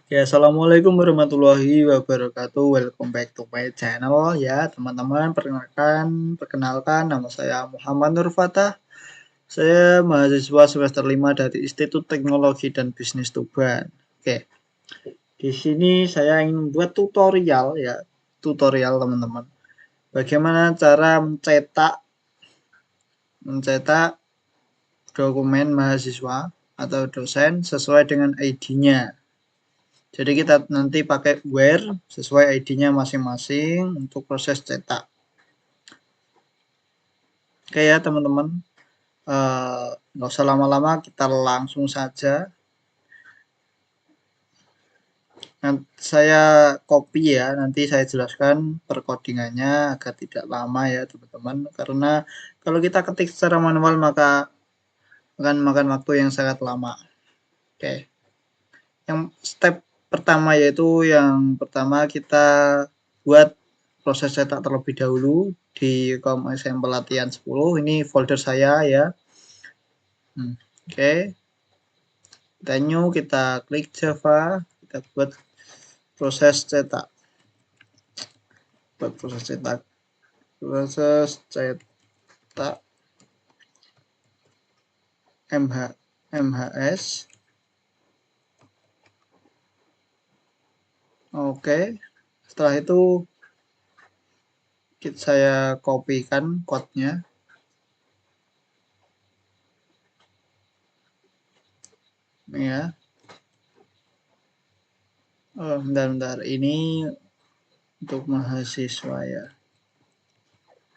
Ya, assalamualaikum warahmatullahi wabarakatuh. Welcome back to my channel ya, teman-teman. Perkenalkan, nama saya Muhammad Nur Fatah. Saya mahasiswa semester 5 dari Institut Teknologi dan Bisnis Tuban. Oke, di sini saya ingin membuat tutorial teman-teman. Bagaimana cara mencetak dokumen mahasiswa atau dosen sesuai dengan ID-nya. Jadi kita nanti pakai where sesuai ID-nya masing-masing untuk proses cetak. Oke ya teman-teman, nggak usah lama-lama, kita langsung saja. Saya copy ya, nanti saya jelaskan perkodingannya agar tidak lama ya teman-teman. Karena kalau kita ketik secara manual maka akan makan waktu yang sangat lama. Oke, yang step pertama yaitu yang pertama kita buat proses cetak terlebih dahulu di sampel latihan 10. Ini folder saya ya. Oke, kita new, kita klik Java, kita buat proses cetak. Proses cetak MHS. Oke, setelah itu saya kopikan code-nya. Ya. Oh, bentar. Ini untuk mahasiswa ya.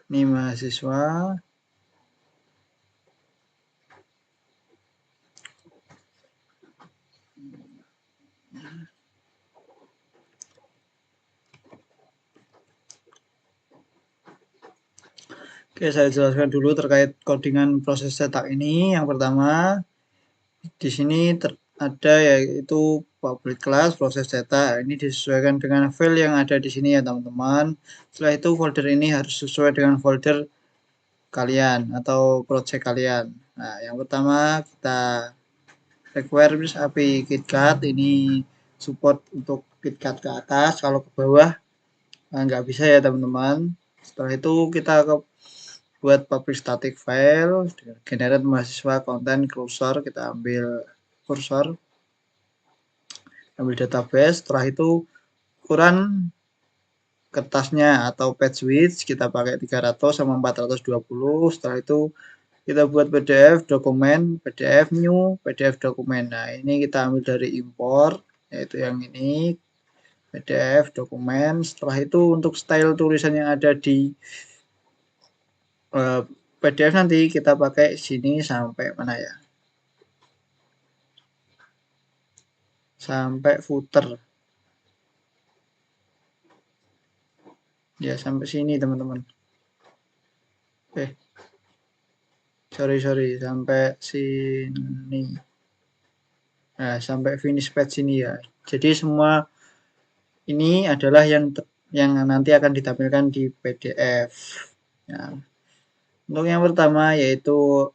Ini mahasiswa. Oke, saya jelaskan dulu terkait codingan proses cetak ini. Yang pertama, di sini ada yaitu public class proses cetak. Ini disesuaikan dengan file yang ada di sini ya teman-teman. Setelah itu folder ini harus sesuai dengan folder kalian atau project kalian. Nah, yang pertama kita requires API KitKat. Ini support untuk KitKat ke atas. Kalau ke bawah nggak bisa ya teman-teman. Setelah itu kita buat publish static file, generate mahasiswa content cursor, kita ambil cursor, ambil database. Setelah itu ukuran kertasnya atau page width kita pakai 300 sama 420. Setelah itu kita buat PDF dokumen, PDF new, PDF dokumen. Nah, ini kita ambil dari import, yaitu yang ini, PDF dokumen. Setelah itu untuk style tulisan yang ada di PDF nanti kita pakai sini sampai mana ya? Sampai footer. Ya, sampai sini teman-teman. Sorry, sampai sini. Nah, sampai finish page sini ya. Jadi semua ini adalah yang nanti akan ditampilkan di PDF. Nah, untuk yang pertama yaitu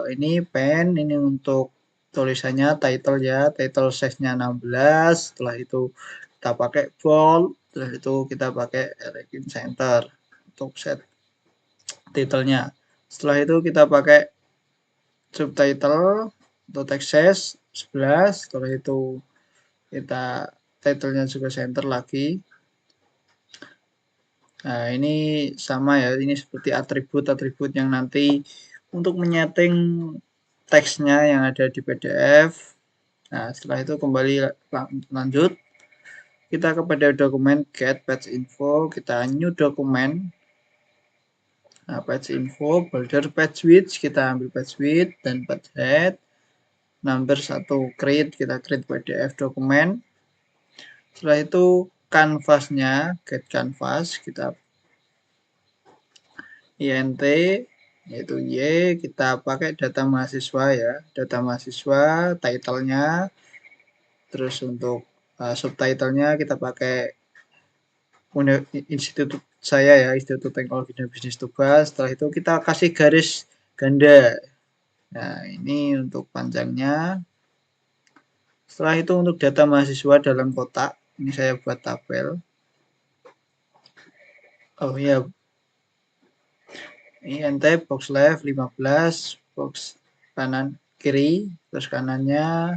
ini pen, ini untuk tulisannya title ya, title size-nya 16. Setelah itu kita pakai bold, setelah itu kita pakai align center untuk set titelnya. Setelah itu kita pakai subtitle atau text size 11. Setelah itu kita titlenya juga center lagi. Nah, ini sama ya, ini seperti atribut-atribut yang nanti untuk menyeting teksnya yang ada di PDF. Nah, setelah itu kembali lanjut, kita kepada dokumen get page info, kita new dokumen. Nah, page info, folder page width, kita ambil page width dan page head. Number 1 create, kita create PDF dokumen. Setelah itu canvasnya, get canvas, kita int yaitu y, kita pakai data mahasiswa ya, data mahasiswa, title-nya, terus untuk subtitle-nya kita pakai institut saya ya, Institut Teknologi dan Bisnis Tuban. Setelah itu kita kasih garis ganda. Nah, ini untuk panjangnya. Setelah itu untuk data mahasiswa dalam kotak, ini saya buat tabel. Oh iya, ini ente box left 15, box kanan kiri, terus kanannya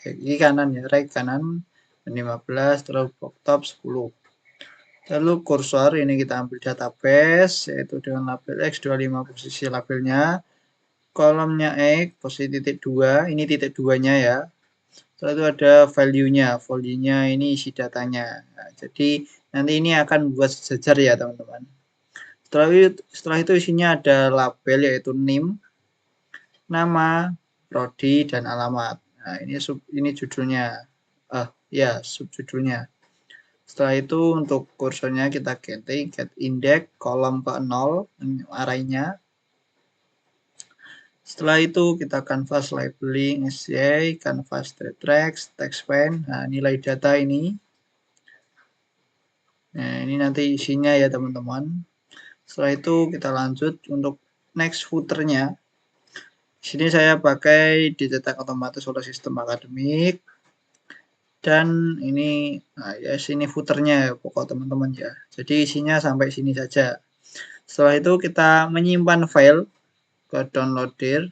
ini kanan ya, right kanan 15, terus box top 10. Lalu kursor ini kita ambil database yaitu dengan label X25 posisi labelnya, kolomnya X posisi titik 2, ini titik 2-nya ya. Setelah itu ada value-nya ini isi datanya. Nah, jadi nanti ini akan buat sejajar ya teman-teman. Setelah itu isinya ada label yaitu name, nama, prodi, dan alamat. Nah, ini judulnya. Ya, subjudulnya. Setelah itu untuk kursornya kita get index kolom ke 0 arraynya. Setelah itu kita canvas labeling SCA, canvas text span. Nah, nilai data ini. Nah, ini nanti isinya ya teman-teman. Setelah itu kita lanjut untuk next footernya. Di sini saya pakai dicetak otomatis oleh sistem akademik. Dan ini ya sini footernya ya, pokok teman-teman ya. Jadi isinya sampai sini saja. Setelah itu kita menyimpan file ke downloader.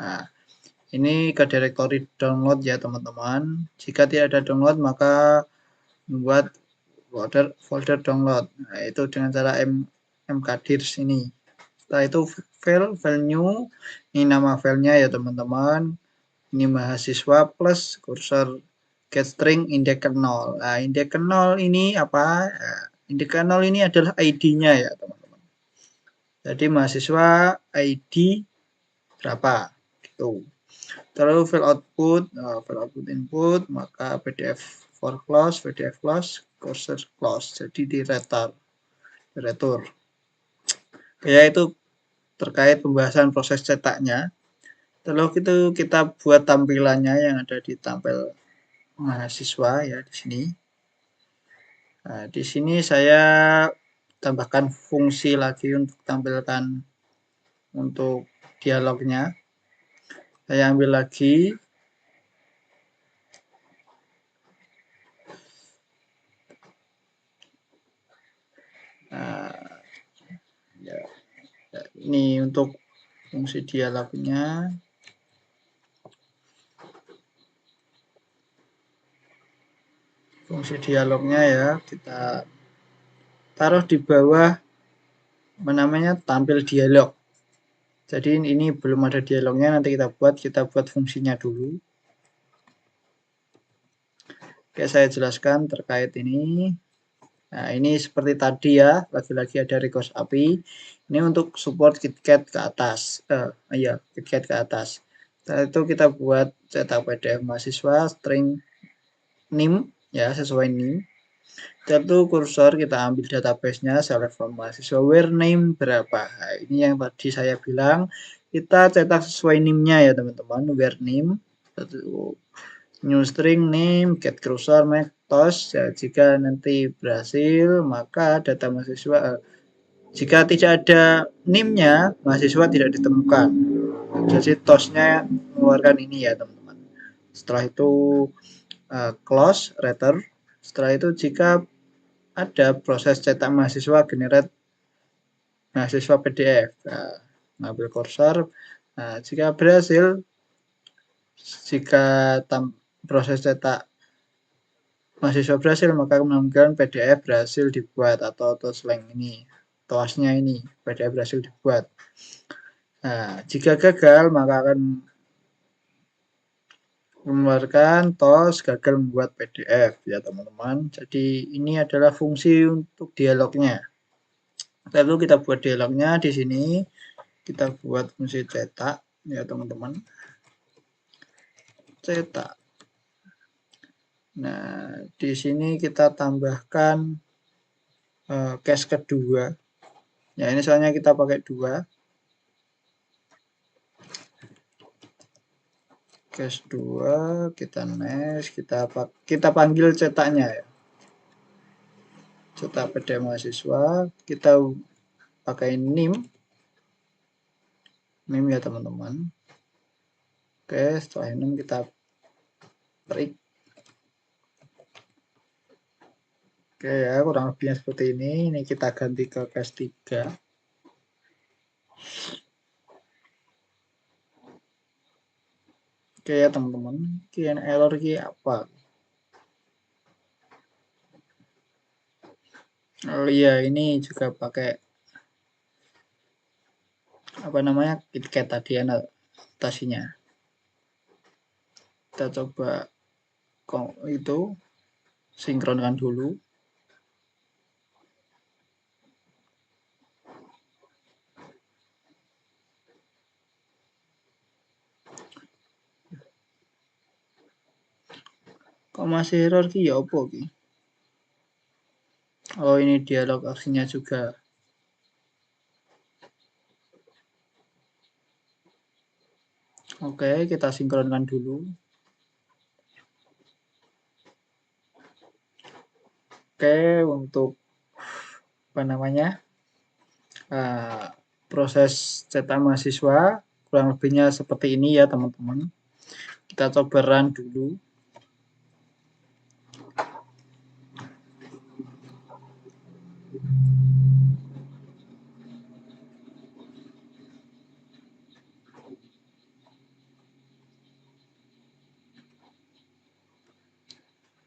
Nah, ini ke directory download ya teman-teman. Jika tidak ada download maka membuat folder download. Nah, itu dengan cara mkdir sini. Setelah itu file new, ini nama filenya ya teman-teman. Ini mahasiswa plus kursor get string index 0. Nah, index 0 ini apa? Nah, index 0 ini adalah ID-nya ya teman-teman. Jadi mahasiswa ID berapa gitu. Terlalu file output input, maka PDF for close, PDF close, cursor close. Jadi di retur. Ya itu terkait pembahasan proses cetaknya. Terus itu kita buat tampilannya yang ada di tampil mahasiswa ya di sini. Nah, di sini saya tambahkan fungsi lagi untuk tampilkan untuk dialognya. Saya ambil lagi. Nah, ya, ini untuk fungsi dialognya. Fungsi dialognya ya kita taruh di bawah namanya tampil dialog. Jadi ini belum ada dialognya, nanti kita buat fungsinya dulu. Oke, saya jelaskan terkait ini. Nah, ini seperti tadi ya, lagi-lagi ada request API. Ini untuk support KitKat ke atas. Ya, KitKat ke atas. Setelah itu kita buat cetak PDF mahasiswa string name ya, sesuai name. Satu kursor kita ambil database-nya, select from mahasiswa where name berapa. Nah, ini yang tadi saya bilang, kita cetak sesuai name-nya ya teman-teman, where name. New string name get cursor make toss. Ya, jika nanti berhasil maka data mahasiswa jika tidak ada name-nya mahasiswa tidak ditemukan. Jadi toss-nya mengeluarkan ini ya teman-teman. Setelah itu close return. Setelah itu jika ada proses cetak mahasiswa generate mahasiswa PDF. Nah, ngambil kursor. Nah, jika berhasil jika proses cetak mahasiswa berhasil maka kemungkinan PDF berhasil dibuat atau slang ini toasnya ini PDF berhasil dibuat. Nah, jika gagal maka akan mengeluarkan tos gagal membuat PDF ya teman-teman. Jadi ini adalah fungsi untuk dialognya. Lalu kita buat dialognya di sini, kita buat fungsi cetak ya teman-teman. Cetak. Nah, di sini kita tambahkan case kedua. Ya, ini soalnya kita pakai 2. Case 2, kita next, kita panggil cetaknya ya. Cetak PDF mahasiswa, kita pakai name ya teman-teman. Oke, setelah ini kita break Oke ya, kurang lebihnya seperti ini. Ini kita ganti ke case 3. Oke ya teman-teman, kian error ki apa? Oh iya, ini juga pakai apa namanya KitKat tadi anotasinya. Kita coba itu sinkronkan dulu. Kok masih error ki ya apa ki? Oh ini dialog aksinya juga. Oke, kita sinkronkan dulu. Oke, untuk apa namanya proses cetak mahasiswa kurang lebihnya seperti ini ya teman-teman. Kita coba run dulu.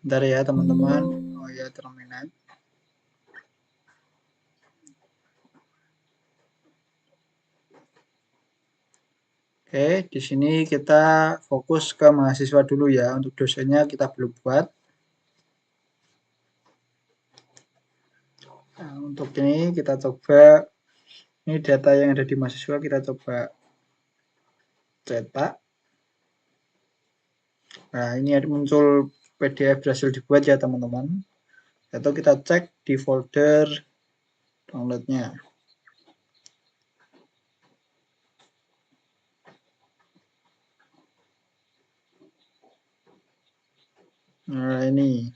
Bentar ya teman-teman. Oh ya terminal. Oke, di sini kita fokus ke mahasiswa dulu ya. Untuk dosennya kita belum buat. Nah, untuk ini kita coba, ini data yang ada di mahasiswa kita coba cetak. Nah, ini muncul PDF berhasil dibuat ya teman-teman. Atau kita cek di folder downloadnya. Nah, ini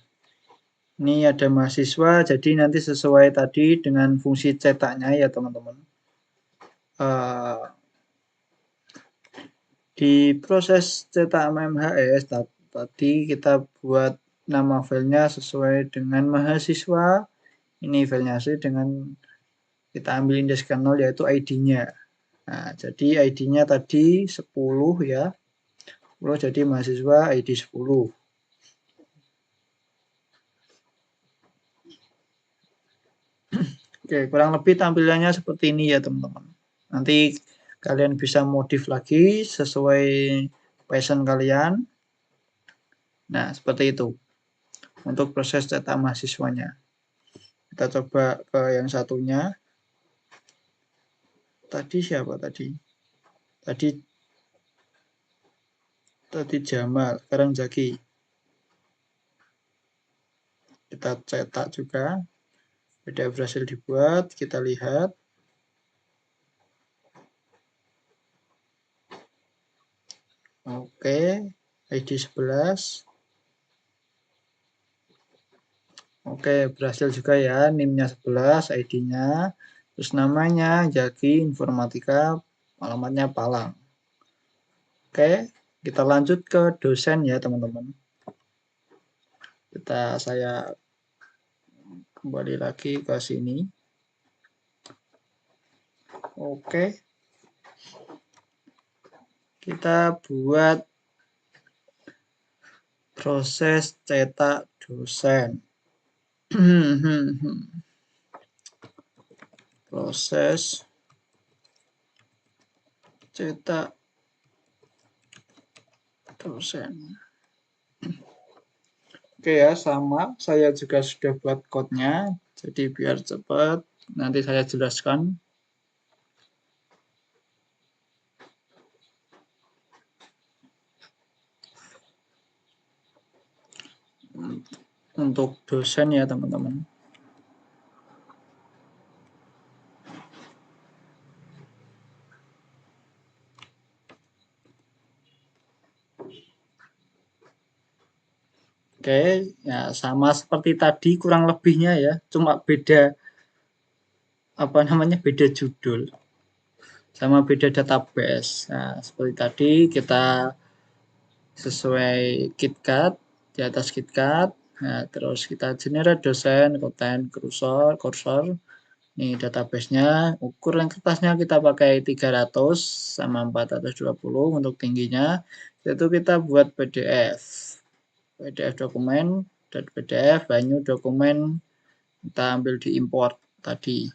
ada mahasiswa, jadi nanti sesuai tadi dengan fungsi cetaknya ya teman-teman. Di proses cetak MMHS tadi kita buat nama filenya sesuai dengan mahasiswa. Ini filenya sih dengan kita ambil indeks 0 yaitu ID-nya. Nah, jadi ID-nya tadi 10 ya. 10 jadi mahasiswa ID 10. Oke, kurang lebih tampilannya seperti ini ya teman-teman. Nanti kalian bisa modif lagi sesuai passion kalian. Nah, seperti itu untuk proses cetak mahasiswanya. Kita coba ke yang satunya. Tadi siapa tadi? Tadi Jamal, sekarang Jaki. Kita cetak juga. Beda berhasil dibuat, kita lihat. Oke, ID 11. Oke, berhasil juga ya, NIM-nya 11, ID-nya. Terus namanya Jaki Informatika, alamatnya Palang. Oke, kita lanjut ke dosen ya teman-teman. Saya kembali lagi ke sini. Oke. Kita buat proses cetak dosen. Proses cetak dosen. Oke ya, sama. Saya juga sudah buat code-nya. Jadi biar cepat, nanti saya jelaskan. Untuk dosen ya teman-teman. Oke, ya sama seperti tadi kurang lebihnya ya, cuma beda apa namanya beda judul sama beda database. Nah, seperti tadi kita sesuai KitKat di atas KitKat. Nah, terus kita generate dosen, konten, kursor. Ini database-nya. Ukuran kertasnya kita pakai 300 sama 420 untuk tingginya. Itu kita buat PDF. PDF dokumen, .pdf, banyu dokumen, kita ambil di import tadi.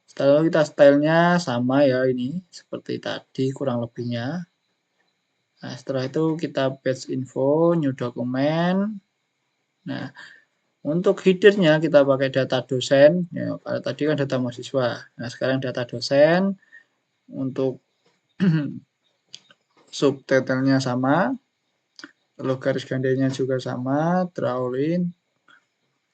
Setelah kita stylenya sama ya ini, seperti tadi kurang lebihnya. Nah, setelah itu kita batch info, new dokumen. Nah, untuk headernya kita pakai data dosen. Ya, kalau tadi kan data mahasiswa. Nah, sekarang data dosen. Untuk subtitlenya sama. Lalu garis gandengnya juga sama. Drawing.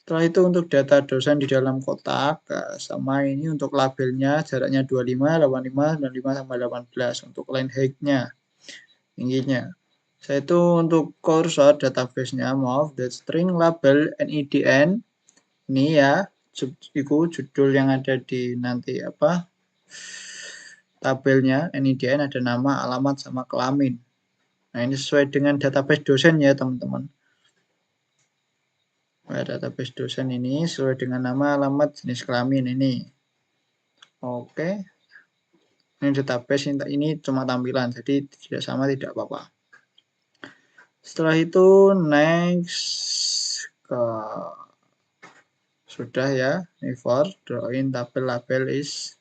Setelah itu untuk data dosen di dalam kotak. Sama ini untuk labelnya jaraknya 25, 85, 95, sampai 18. Untuk line height-nya. Tingginya. Saya itu untuk kursor database-nya, maaf, the string label NIDN. Ini ya, itu judul yang ada di nanti apa tabelnya NIDN, ada nama, alamat, sama kelamin. Nah, ini sesuai dengan database dosen ya, teman-teman. Nah, database dosen ini sesuai dengan nama, alamat, jenis kelamin ini. Oke. Ini database ini cuma tampilan, jadi tidak sama tidak apa-apa. Setelah itu next ke sudah ya, ini for drawing tabel label is.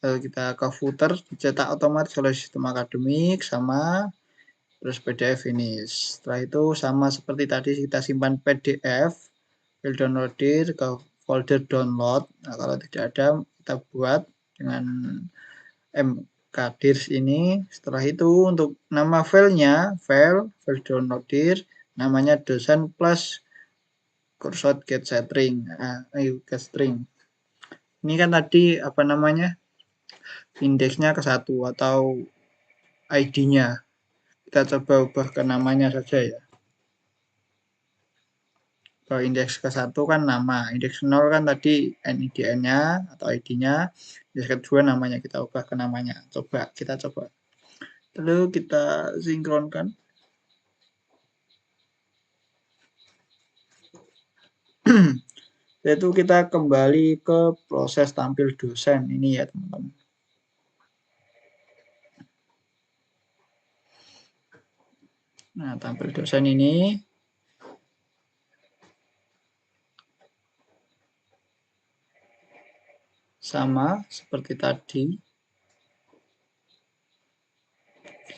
Lalu kita ke footer, dicetak otomatis oleh sistem akademik sama, terus PDF ini. Setelah itu sama seperti tadi, kita simpan PDF, file downloadir ke folder download. Nah, kalau tidak ada kita buat dengan mkdirs ini. Setelah itu untuk nama filenya, file downloadir, namanya dosen plus kursor get string. Nah, get string. Ini kan tadi apa namanya? Indeksnya ke 1 atau ID-nya. Kita coba ubah ke namanya saja ya. Kalau indeks ke 1 kan nama, indeks 0 kan tadi NIDN-nya atau ID-nya, indeks kedua namanya, kita ubah ke namanya. Kita coba. Lalu kita sinkronkan. Yaitu kita kembali ke proses tampil dosen ini ya teman-teman. Nah, tampil dosen ini sama seperti tadi.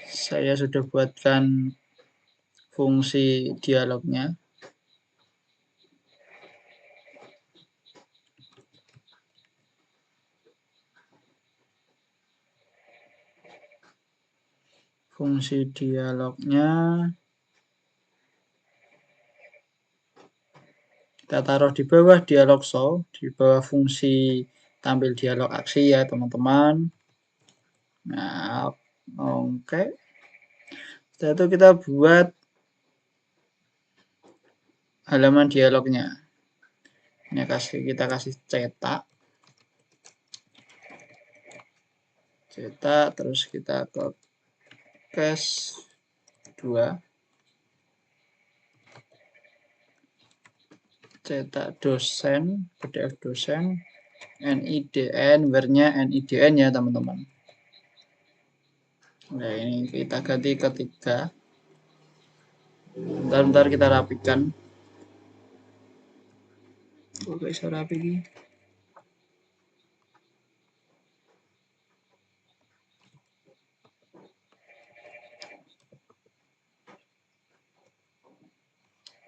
Saya sudah buatkan fungsi dialognya. Fungsi dialognya kita taruh di bawah dialog show, di bawah fungsi tampil dialog aksi ya teman-teman. Nah, oke. Setelah itu kita buat halaman dialognya. Ini kita kasih cetak, terus kita ke case 2, cetak dosen, PDF dosen, NIDN, where-nya NIDN ya teman-teman. Nah, ini kita ganti ke 3. Bentar kita rapikan. Oke, bisa rapi.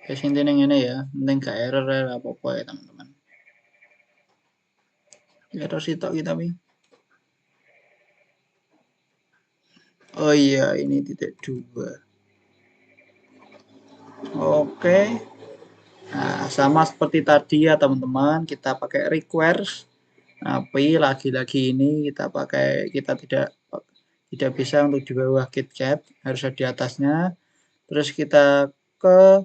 Guys, intinya ini ya, penting gak error apa-apa ya teman-teman. Error sitok kita nih. Oh iya, ini titik 2. Oke. Nah, sama seperti tadi ya teman-teman, kita pakai requires. Tapi lagi-lagi ini kita tidak bisa untuk di bawah KitKat, harus di atasnya. Terus kita ke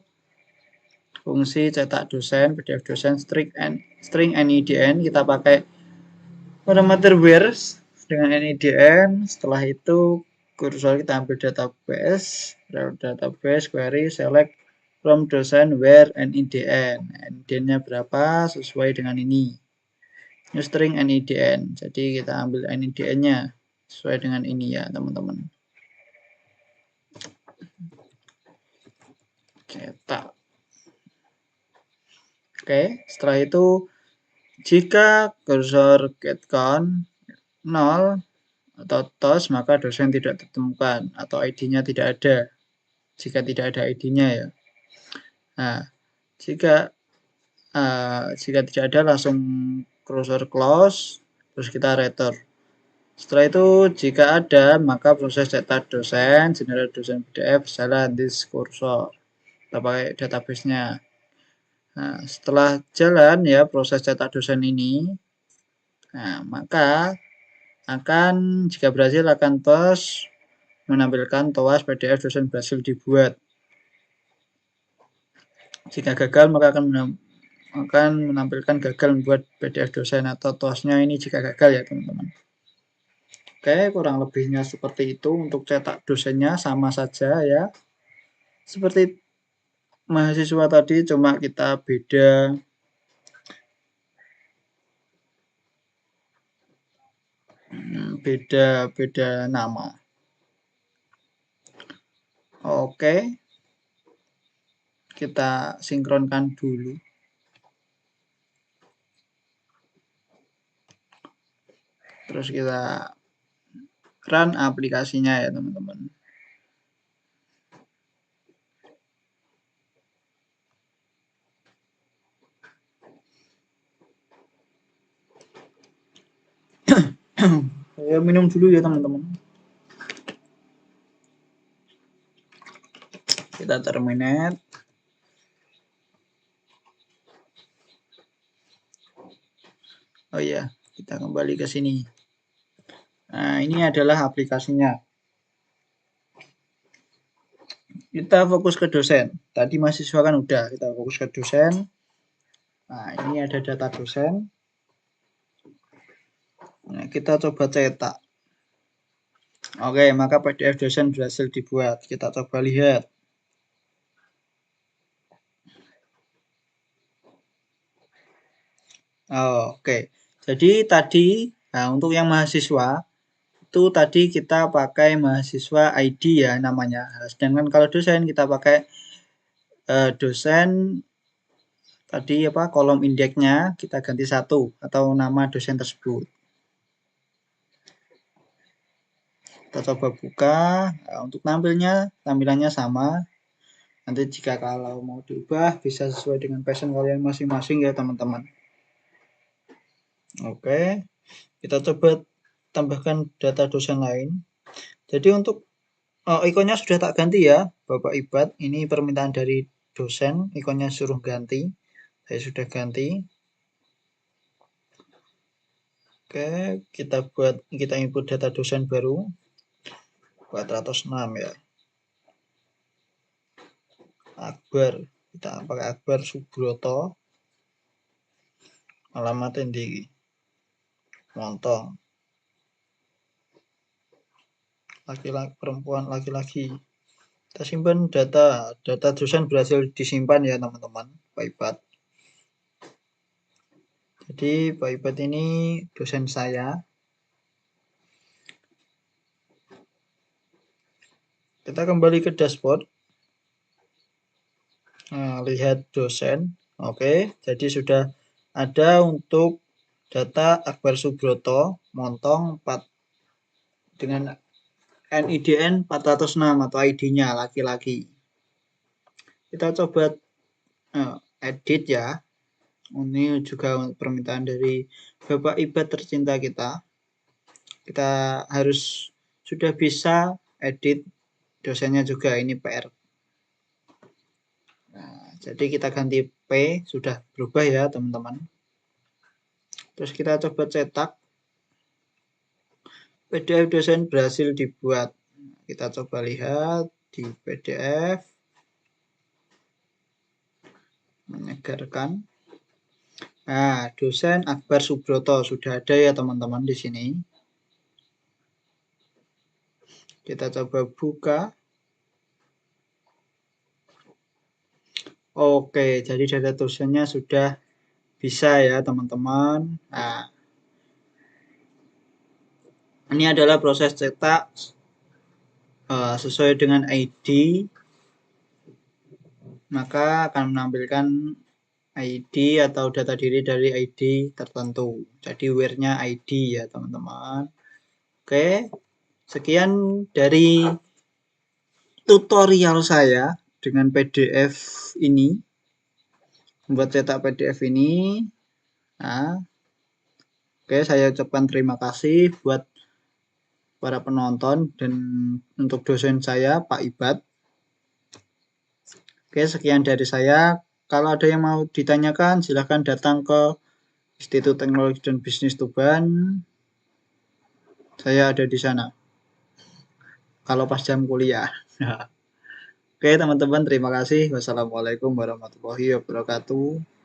fungsi cetak dosen, PDF dosen, string NIDN, kita pakai parameter where dengan NIDN. Setelah itu kursor kita ambil database query, select from dosen where NIDN. NIDN-nya berapa sesuai dengan ini. New string NIDN. Jadi kita ambil NIDN-nya sesuai dengan ini ya, teman-teman. Cetak. Oke, setelah itu jika cursor get count 0 atau tos, maka dosen tidak ditemukan atau ID-nya tidak ada. Jika tidak ada ID-nya ya. Nah, jika tidak ada langsung cursor close, terus kita return. Setelah itu jika ada maka proses cetak dosen, generate dosen PDF jalan this cursor. Kita pakai database-nya. Nah, setelah jalan ya proses cetak dosen ini, nah, maka jika berhasil akan tos menampilkan TOAS PDF dosen berhasil dibuat. Jika gagal maka akan menampilkan gagal membuat PDF dosen atau TOAS-nya ini jika gagal ya teman-teman. Oke, kurang lebihnya seperti itu untuk cetak dosennya sama saja ya. Seperti mahasiswa tadi cuma kita beda nama. Oke. Kita sinkronkan dulu. Terus kita run aplikasinya ya, teman-teman. Saya minum dulu ya, teman-teman. Kita terminate. Oh iya, kita kembali ke sini. Nah, ini adalah aplikasinya. Kita fokus ke dosen. Tadi mahasiswa kan udah, kita fokus ke dosen. Nah, ini ada data dosen. Nah, kita coba cetak. Oke, maka PDF dosen berhasil dibuat. Kita coba lihat. Oke. Jadi tadi, nah untuk yang mahasiswa, itu tadi kita pakai mahasiswa ID ya namanya. Sedangkan kalau dosen kita pakai dosen tadi kolom indeksnya kita ganti 1 atau nama dosen tersebut. Kita coba buka. Nah, untuk tampilannya sama. Nanti jika kalau mau diubah bisa sesuai dengan passion kalian masing-masing ya teman-teman. Oke. Kita coba tambahkan data dosen lain. Jadi untuk ikonnya sudah tak ganti ya Bapak Ibad. Ini permintaan dari dosen, ikonnya suruh ganti. Saya sudah ganti. Oke, kita input data dosen baru 406 ya. Akbar, kita pakai Akbar Subroto. Alamatnya di Montong. Laki-laki, perempuan, laki-laki. Kita simpan data dosen berhasil disimpan ya teman-teman, Pak Ibad. Jadi Pak Ibad ini dosen saya. Kita kembali ke dashboard. Nah, lihat dosen. Oke, jadi sudah ada untuk data Akbar Subroto Montong 4 dengan NIDN 406 atau ID-nya laki-laki. Kita coba edit ya. Ini juga permintaan dari Bapak Ibad tercinta kita. Kita harus sudah bisa edit dosennya juga, ini PR. Nah, jadi kita ganti P, sudah berubah ya teman-teman. Terus kita coba cetak. PDF dosen berhasil dibuat. Kita coba lihat di PDF. Menyegarkan. Nah, dosen Akbar Subroto sudah ada ya teman-teman di sini. Kita coba buka. Oke, jadi data toolsnya sudah bisa ya teman-teman. Nah, ini adalah proses cetak sesuai dengan ID, maka akan menampilkan ID atau data diri dari ID tertentu. Jadi where-nya ID ya teman-teman. Oke, sekian dari tutorial saya dengan PDF ini, membuat cetak PDF ini. Nah, oke, saya ucapkan terima kasih buat para penonton dan untuk dosen saya Pak Ibad. Oke, sekian dari saya. Kalau ada yang mau ditanyakan, silahkan datang ke Institut Teknologi dan Bisnis Tuban. Saya ada di sana. Kalau pas jam kuliah. Oke, teman-teman, terima kasih. Wassalamualaikum warahmatullahi wabarakatuh.